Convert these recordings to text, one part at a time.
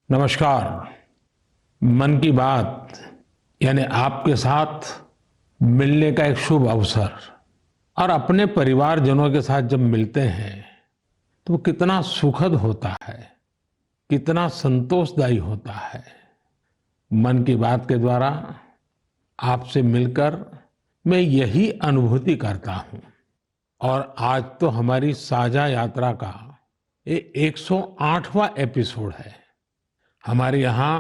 नमस्कार। मन की बात यानी आपके साथ मिलने का एक शुभ अवसर और अपने परिवारजनों के साथ जब मिलते हैं तो वो कितना सुखद होता है, कितना संतोषदायी होता है। मन की बात के द्वारा आपसे मिलकर मैं यही अनुभूति करता हूं और आज तो हमारी साझा यात्रा का ये 108वां एपिसोड है। हमारे यहाँ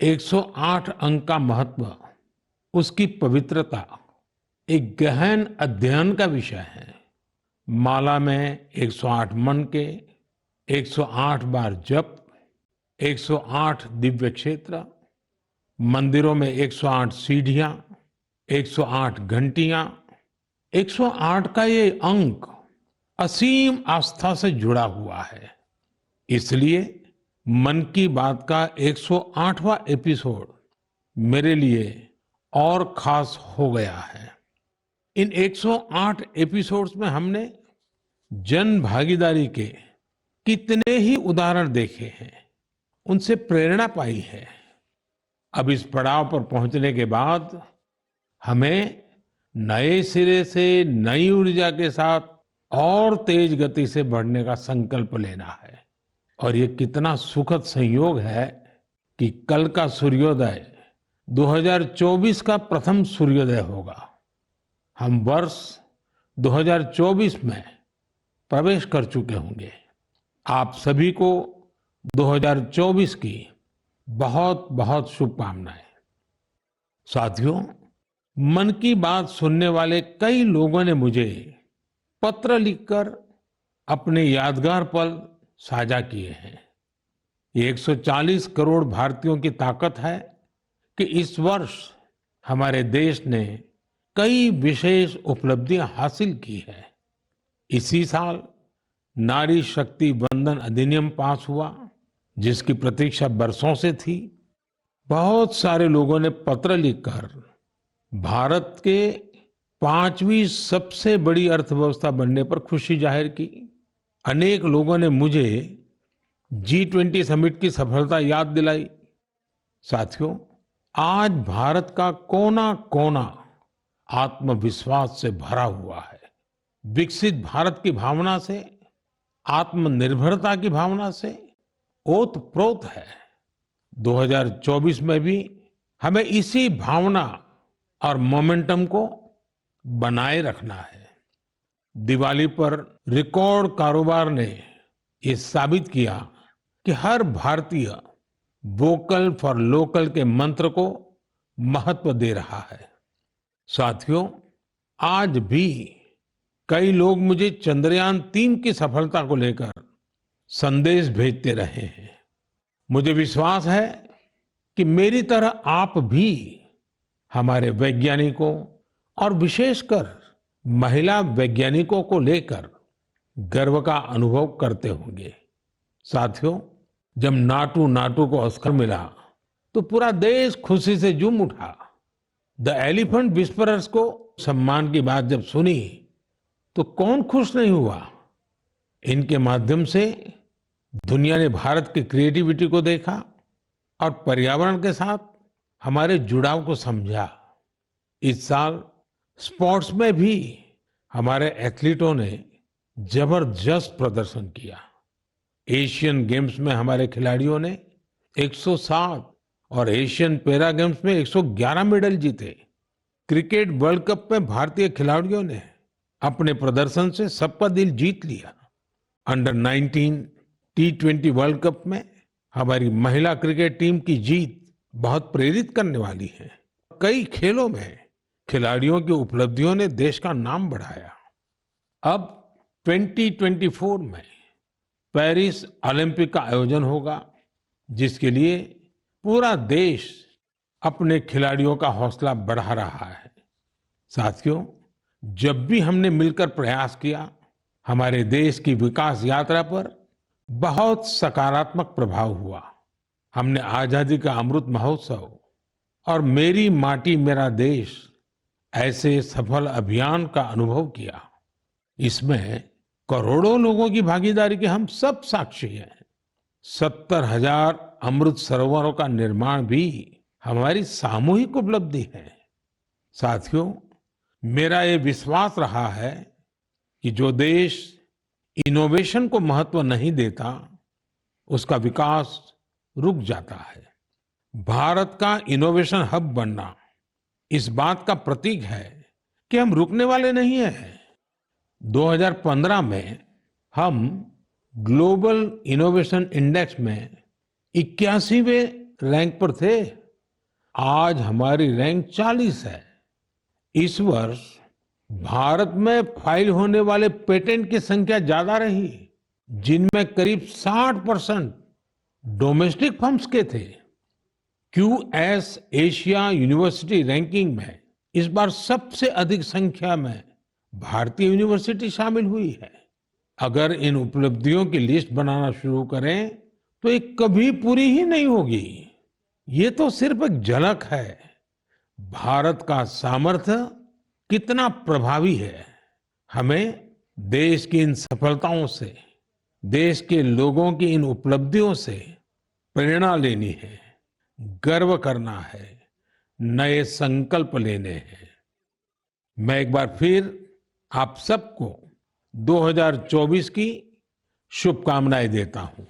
108 अंक का महत्व, उसकी पवित्रता एक गहन अध्ययन का विषय है। माला में 108 मन के, 108 बार जप, 108 दिव्य क्षेत्र, मंदिरों में 108 सीढ़ियां, 108 घंटियां, 108 का ये अंक असीम आस्था से जुड़ा हुआ है। इसलिए मन की बात का 108वां एपिसोड मेरे लिए और खास हो गया है। इन 108 एपिसोड्स में हमने जन भागीदारी के कितने ही उदाहरण देखे हैं, उनसे प्रेरणा पाई है। अब इस पड़ाव पर पहुंचने के बाद हमें नए सिरे से नई ऊर्जा के साथ और तेज गति से बढ़ने का संकल्प लेना है। और ये कितना सुखद संयोग है कि कल का सूर्योदय 2024 का प्रथम सूर्योदय होगा। हम वर्ष 2024 में प्रवेश कर चुके होंगे। आप सभी को 2024 की बहुत बहुत शुभकामनाएं। साथियों, मन की बात सुनने वाले कई लोगों ने मुझे पत्र लिखकर अपने यादगार पल साझा किए हैं। ये 140 करोड़ भारतीयों की ताकत है कि इस वर्ष हमारे देश ने कई विशेष उपलब्धियां हासिल की है। इसी साल नारी शक्ति वंदन अधिनियम पास हुआ, जिसकी प्रतीक्षा बरसों से थी। बहुत सारे लोगों ने पत्र लिखकर भारत के 5वीं सबसे बड़ी अर्थव्यवस्था बनने पर खुशी जाहिर की। अनेक लोगों ने मुझे G20 समिट की सफलता याद दिलाई। साथियों, आज भारत का कोना कोना आत्मविश्वास से भरा हुआ है। विकसित भारत की भावना से, आत्मनिर्भरता की भावना से ओतप्रोत है। 2024 में भी हमें इसी भावना और मोमेंटम को बनाए रखना है। दिवाली पर रिकॉर्ड कारोबार ने ये साबित किया कि हर भारतीय वोकल फॉर लोकल के मंत्र को महत्व दे रहा है। साथियों, आज भी कई लोग मुझे चंद्रयान-3 की सफलता को लेकर संदेश भेजते रहे हैं। मुझे विश्वास है कि मेरी तरह आप भी हमारे वैज्ञानिकों और विशेषकर महिला वैज्ञानिकों को लेकर गर्व का अनुभव करते होंगे। साथियों, जब नाटू नाटू को ऑस्कर मिला तो पूरा देश खुशी से झूम उठा। द एलिफेंट विस्परर्स को सम्मान की बात जब सुनी तो कौन खुश नहीं हुआ। इनके माध्यम से दुनिया ने भारत की क्रिएटिविटी को देखा और पर्यावरण के साथ हमारे जुड़ाव को समझा। इस साल स्पोर्ट्स में भी हमारे एथलीटों ने जबरदस्त प्रदर्शन किया। एशियन गेम्स में हमारे खिलाड़ियों ने 107 और एशियन पैरा गेम्स में 111 मेडल जीते। क्रिकेट वर्ल्ड कप में भारतीय खिलाड़ियों ने अपने प्रदर्शन से सबका दिल जीत लिया। अंडर 19 T20 वर्ल्ड कप में हमारी महिला क्रिकेट टीम की जीत बहुत प्रेरित करने वाली है। कई खेलों में खिलाड़ियों की उपलब्धियों ने देश का नाम बढ़ाया। अब 2024 में पेरिस ओलंपिक का आयोजन होगा, जिसके लिए पूरा देश अपने खिलाड़ियों का हौसला बढ़ा रहा है। साथियों, जब भी हमने मिलकर प्रयास किया, हमारे देश की विकास यात्रा पर बहुत सकारात्मक प्रभाव हुआ। हमने आजादी का अमृत महोत्सव और मेरी माटी मेरा देश ऐसे सफल अभियान का अनुभव किया। इसमें करोड़ों लोगों की भागीदारी के हम सब साक्षी हैं। 70,000 अमृत सरोवरों का निर्माण भी हमारी सामूहिक उपलब्धि है। साथियों, मेरा ये विश्वास रहा है कि जो देश इनोवेशन को महत्व नहीं देता, उसका विकास रुक जाता है। भारत का इनोवेशन हब बनना इस बात का प्रतीक है कि हम रुकने वाले नहीं हैं। 2015 में हम ग्लोबल इनोवेशन इंडेक्स में 81वें रैंक पर थे। आज हमारी रैंक 40 है। इस वर्ष भारत में फाइल होने वाले पेटेंट की संख्या ज्यादा रही, जिनमें करीब 60% डोमेस्टिक फर्म्स के थे। क्यूएस एशिया यूनिवर्सिटी रैंकिंग में इस बार सबसे अधिक संख्या में भारतीय यूनिवर्सिटी शामिल हुई है। अगर इन उपलब्धियों की लिस्ट बनाना शुरू करें तो ये कभी पूरी ही नहीं होगी। ये तो सिर्फ एक झलक है। भारत का सामर्थ्य कितना प्रभावी है। हमें देश की इन सफलताओं से, देश के लोगों की इन उपलब्धियों से प्रेरणा लेनी है, गर्व करना है, नए संकल्प लेने हैं। मैं एक बार फिर आप सबको 2024 की शुभकामनाएं देता हूं।